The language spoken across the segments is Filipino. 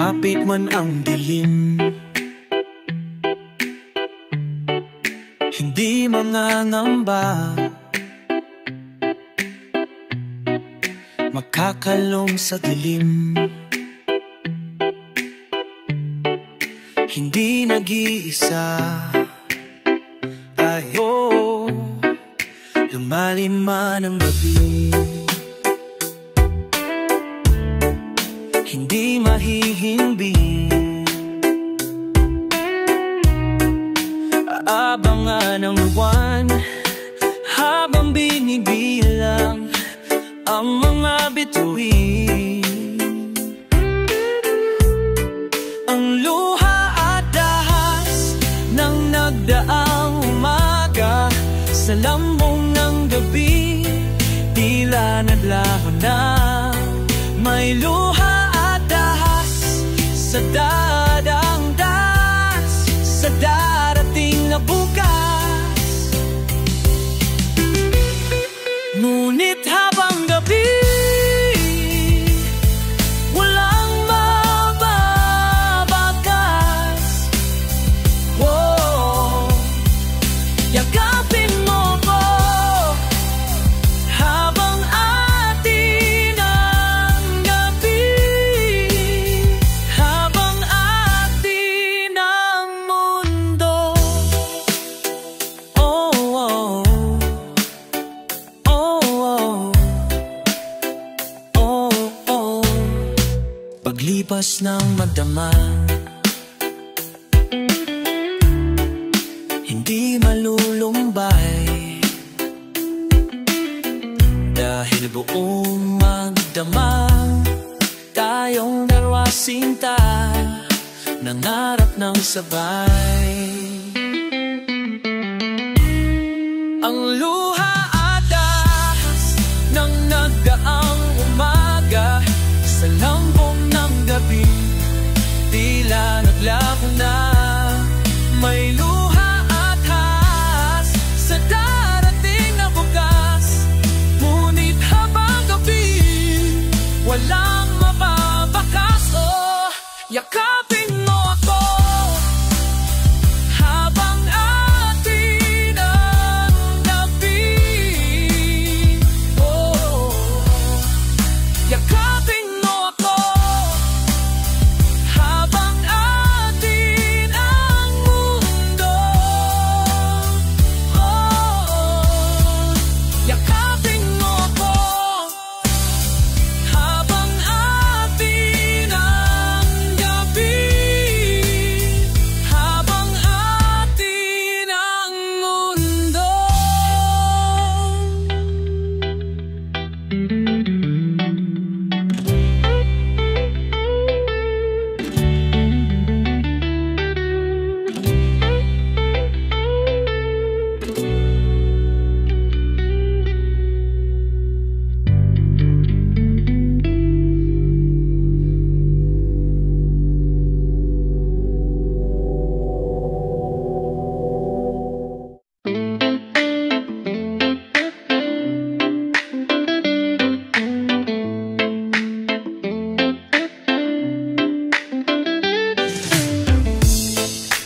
Lumapit man ang dilim, hindi mangangamba, makakalong sa dilim. Hindi nag-iisa, ayo, lumalim man ang gabi. Hindi mahihimbing, aabangan ang buwan habang binibilang ang mga bituin. Ang luha at dahas ng nagdaang umaga sa lambong ng gabi, tila naglaho na. May luha at dahas sa dadangdas sa darating na bukas. Ngunit habang gabi, walang mababakas. Whoa, yakapin mo ko habang atin ang gabi, habang atin ang mundo. Oh, oh, oh, oh, oh. Paglipas ng magdamag, hindi malulumbay, dahil buong magdamag tayong dalawa sinta, nangarap ng sabay. Ang luha at dahas ng nagdaang umaga sa lambong ng gabi, tila naglaho na. May luha at dahas sa darating na bukas. Ngunit habang gabi, walang mababakas. Oh, yakapin mo ako habang atin ang gabi. Oh, yakapin mo ako habang atin ang mundo. Oh, yakapin mo ako habang atin ang gabi, habang atin ang mundo.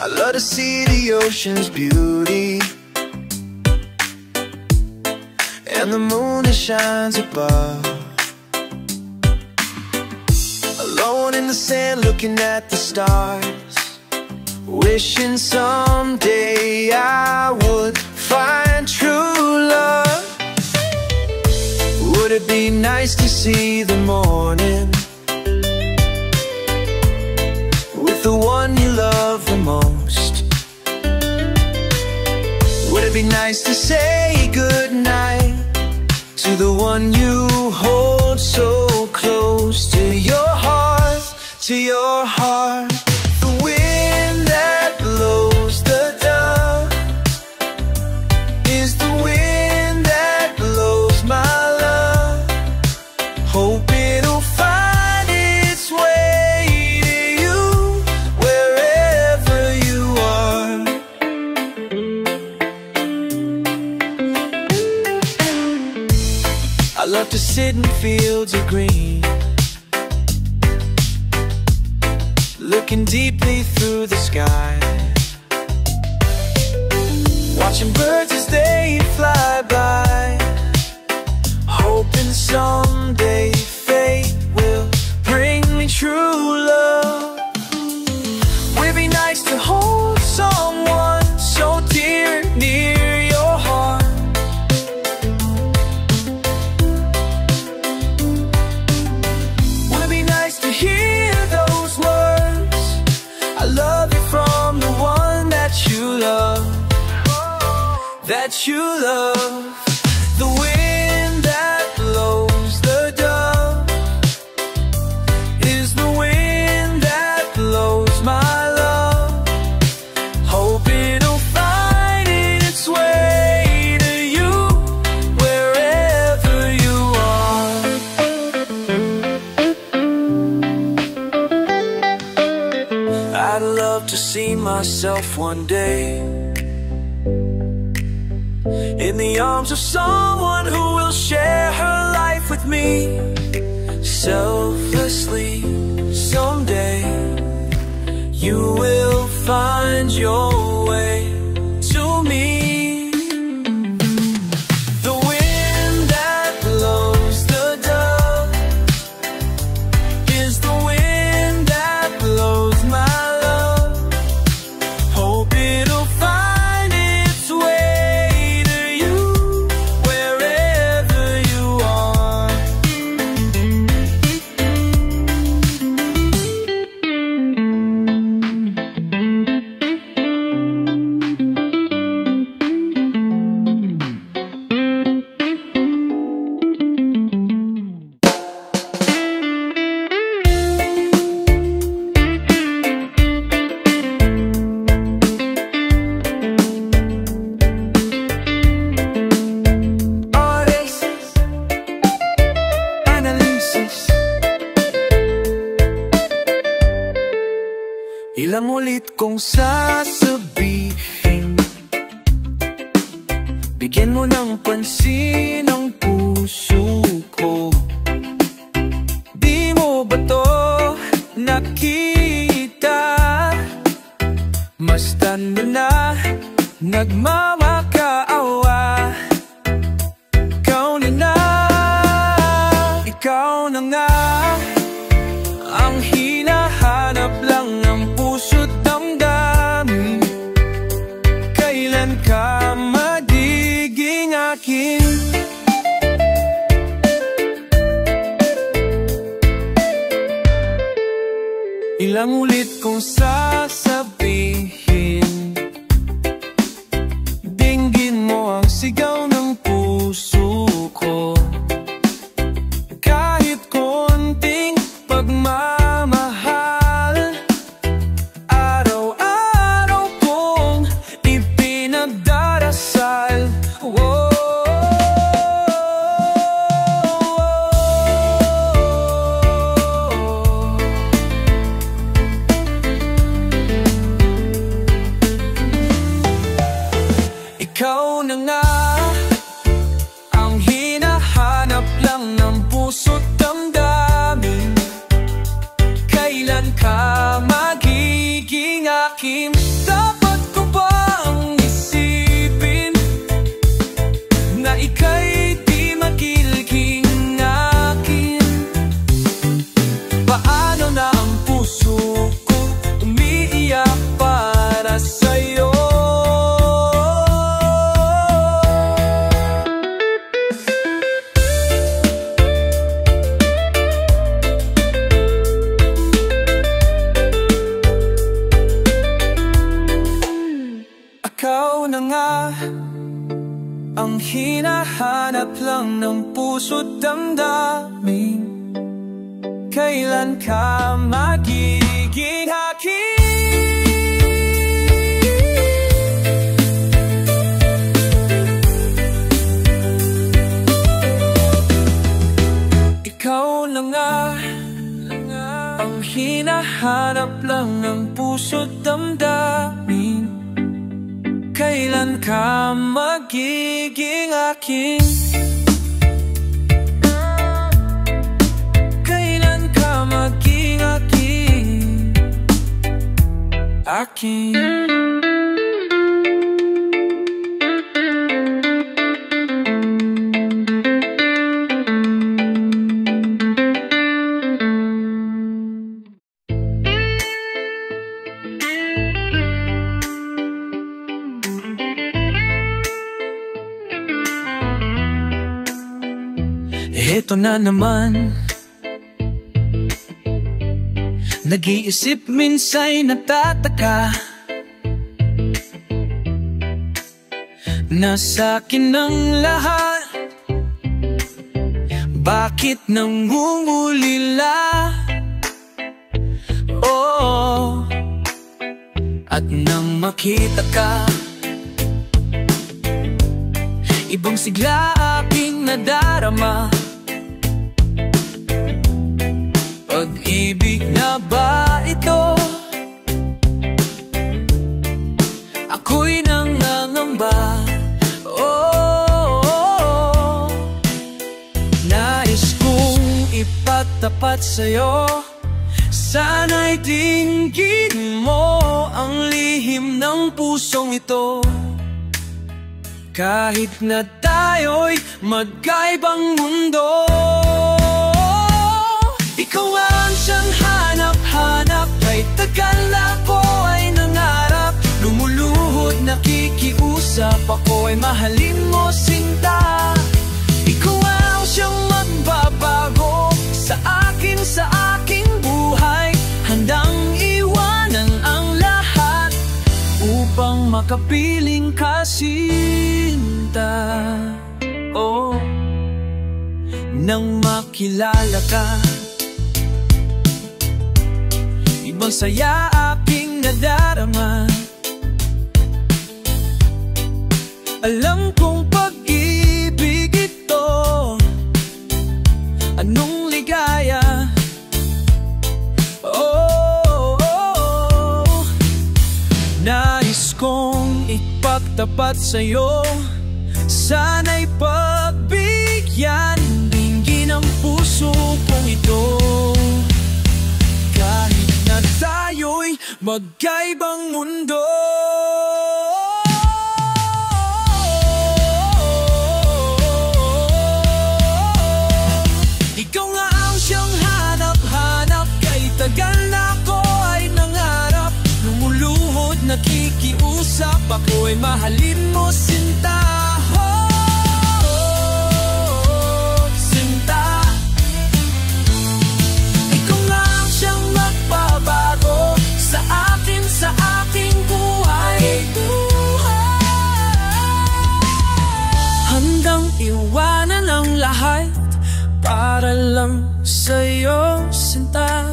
I love to see the ocean's beauty and the moon that shines above. Alone in the sand looking at the stars, wishing someday I would find true love. Would it be nice to see the morning with the one you love the most? Would it be nice to say goodnight to the one you hold so close to your heart, to your heart? The wind that blows the dove is the wind that blows my love. Hope it'll find its way to you wherever you are. I love to sit in fields of green looking deeply through the sky, watching birds as they fly by, hoping someday fate will bring me true love. Would it be nice to hold someone so dear near your heart? Would it be nice to hear those words, I love you, from the one that you love, that you love? The wind that blows the dove is the wind that blows my love. Hope it'll find its way to you, wherever you are. I'd love to see myself one day in the arms of someone who will share her life with me selflessly. Someday you will find your way to me. The wind that blows the dove is the wind that blows my love. Hope it'll find its way to you, wherever you are. Ilang ulit kong sasabihin, bigyan mo ng pansin ang puso ko. Di mo ba to nakita? Mastan mo na nagmamakaawa. Ikaw na nga ang hinahanap lang ng puso't damdamin. Kailan ka magiging akin? Ilang ulit kong sasabihin, dinggin mo ang sigaw ng puso ko. Kahit konting pagmamahal, araw-araw kong ipinagdarasal. Whoa. Ikaw na nga ang hinahanap lang ng puso't damdamin. Kailan ka magiging akin? Dapat ko bang isipin na ika'y di magiging akin? Paano na ang puso ko umiiyak para sa'yo? Ikaw na nga ang hinahanap lang ng puso't damdamin. Kailan ka magiging akin? Ikaw na nga ang hinahanap lang ng puso't damdamin. Kailan ka magiging akin? Kailan ka magiging akin? akin. Ito na naman, nag-iisip minsa'y natataka na sa'kin ang lahat. Bakit nangungulila? Oh, at nang makita ka, ibang sigla aking nadarama. Pag-ibig na ba ito? Ako'y nangangamba. Oh, nais kong ipagtapat sa'yo, sana'y dinggin mo ang lihim ng pusong ito. Kahit na tayo'y magkaibang mundo, ikaw ang siyang hanap-hanap. Kahit tagal ako ay nangarap, lumuluhod nakikiusap, ako ay mahalin mo sinta. Ikaw ang siyang magbabago sa akin, sa aking buhay. Handang iwanan ang lahat upang makapiling ka, sinta. Oh, nang makilala ka, ibang saya aking nadarama. Alam kong pag-ibig ito, anong ligaya. Oh, oh, oh. Nais kong ipagtapat sa'yo, sana'y pagbigyan, dinggin ang puso kong ito. Kahit na tayo'y magkaibang mundo, ikaw nga ang siyang hanap-hanap. Kahit tagal na ako ay nangarap, lumuluhod nakikiusap, ako ay mahalin mo sinta. Oh, sinta. Ikaw nga ang siyang magbabago sa akin, sa aking buhay. Handang iwanan ang lahat para lang sa'yo, sinta,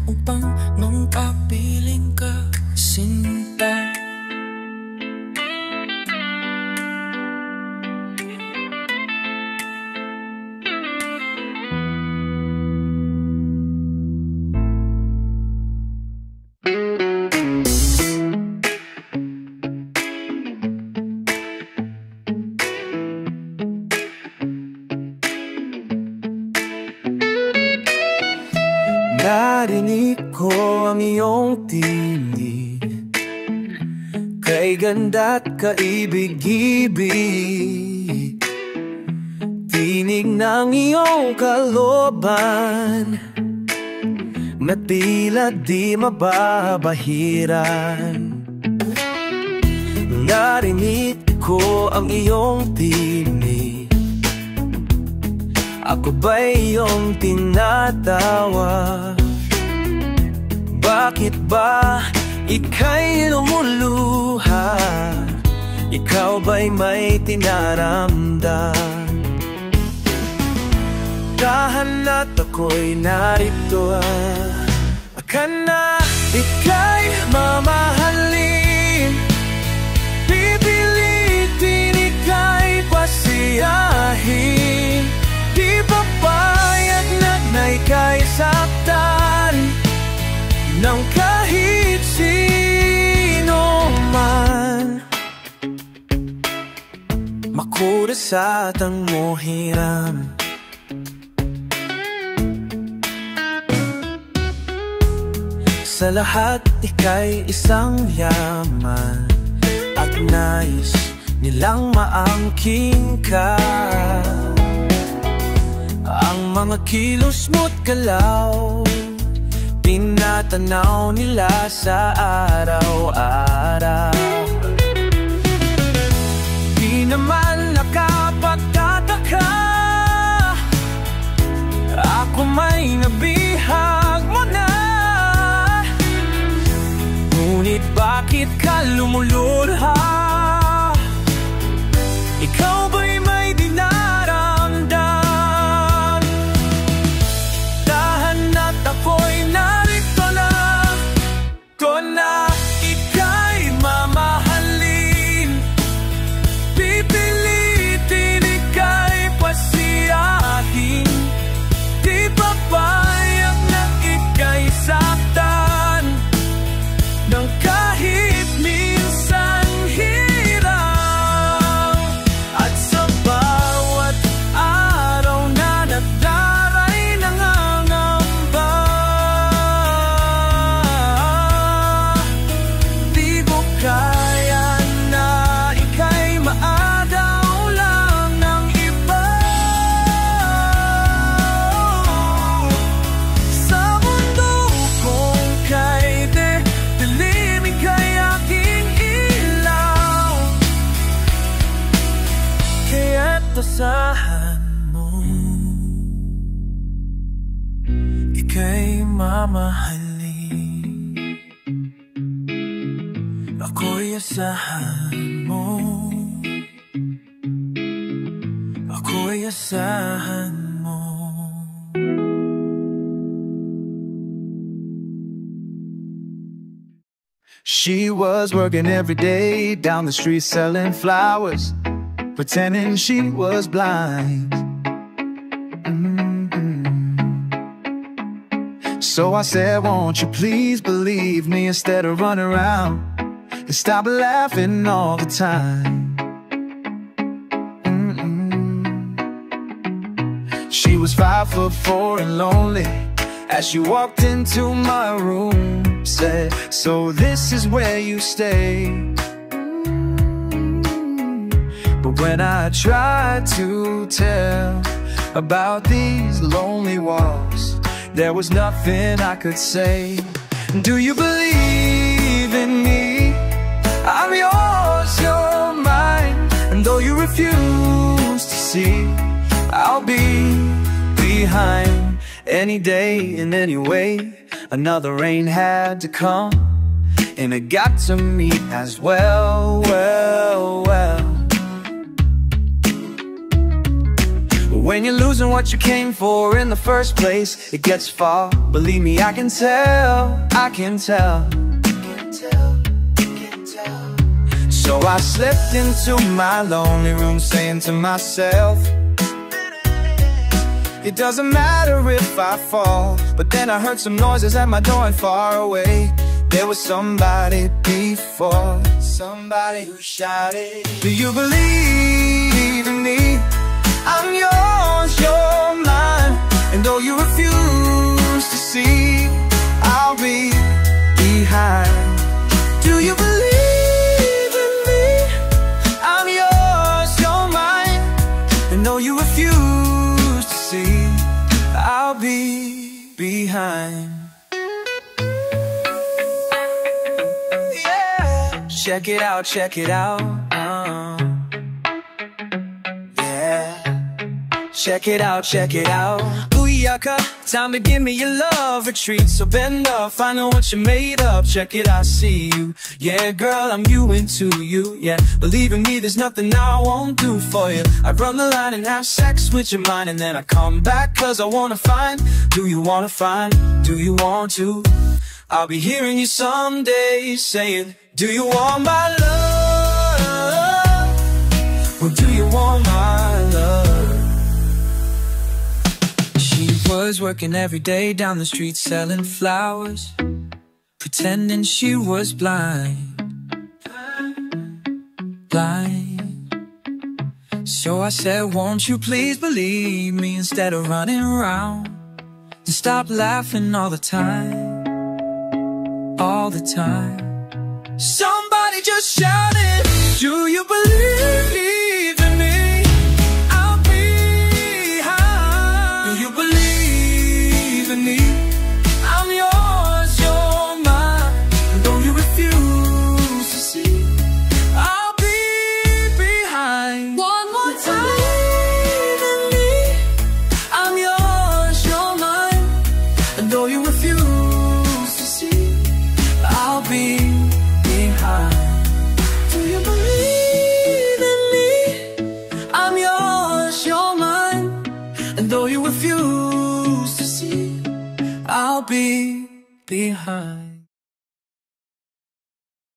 upang mangkapiling ka, sinta. Narinig ko ang iyong tinig, kay ganda't kaibig-ibig. Tinig ng iyong kalooban na tila di mababahiran. Narinig ko ang iyong tinig, ako ba'y iyong tinatawa? Bakit ba ika'y lumuluha? Ikaw ba'y may tinaramdam? Kahana't ako'y narito, akala ika'y mamahalin, pipilitin ika'y pasiyahin. Di papayag na ika'y saktan ng kahit sino man. Makurasat ang mohiram, Sa lahat ika'y isang yaman, at nais nilang maangking ka. Ang mga kilos mo't galaw, tinatanaw nila sa araw-araw. Di naman nakapagtataka, ako may nabihag mo na. Ngunit bakit ka lumulurha? Ikaw ba'y may dinaramdam? Dahan at ako'y narito na, ko na ika'y mamahalin. Pipilitin ika'y pasiyahin. Di papayag na ika'y saktan ng kahit minsan hirap. At sa bawat araw na nagdaray nangangamba, di ko kaya na ika'y maadaw lang ng iba. Sa mundo kong kay dilim, ika'y aking ilaw. Kaya't asahan mo, ika'y mamahalin. Ako'y asahan mo, ako'y asahan mo. She was working every day down the street selling flowers, pretending she was blind. So I said, won't you please believe me, instead of running around and stop laughing all the time. She was 5'4" and lonely as she walked into my room. Said, so this is where you stay. But when I tried to tell about these lonely walls, there was nothing I could say. Do you believe in me? I'm yours, you're mine. And though you refuse to see, I'll be behind. Any day in any way, another rain had to come, and it got to me as well, well. When you're losing what you came for in the first place, it gets far. Believe me, I can tell, I can tell. So I slipped into my lonely room, saying to myself, it doesn't matter if I fall. But then I heard some noises at my door and far away there was somebody before, somebody who shouted, do you believe in me? I'm yours, you're mine. And though you refuse to see, I'll be behind. Do you believe in me? I'm yours, you're mine. And though you refuse to see, I'll be behind. Yeah. Check it out, check it out. Check it out, check it out. Booyaka, time to give me your love retreat. So bend up, I know what you made up. Check it, I see you. Yeah, girl, I'm you into you. Yeah, believe in me, there's nothing I won't do for you. I run the line and have sex with your mind, and then I come back cause I wanna find. Do you wanna find? Do you want to? I'll be hearing you someday saying, do you want my love? Or do you want my love? She was working every day down the street selling flowers, pretending she was blind. So I said, won't you please believe me, instead of running around and stop laughing all the time. all the time. Somebody just shouted, do you believe in me? I'll be high. Do you believe in me? I'm yours, you're mine. And though you refuse to see, I'll be behind. One more time. Believe in me. I'm yours, you're mine. And though you refuse to see, I'll be behind. Do you believe in me? I'm yours, you're mine. And though you refuse to see, I'll be behind.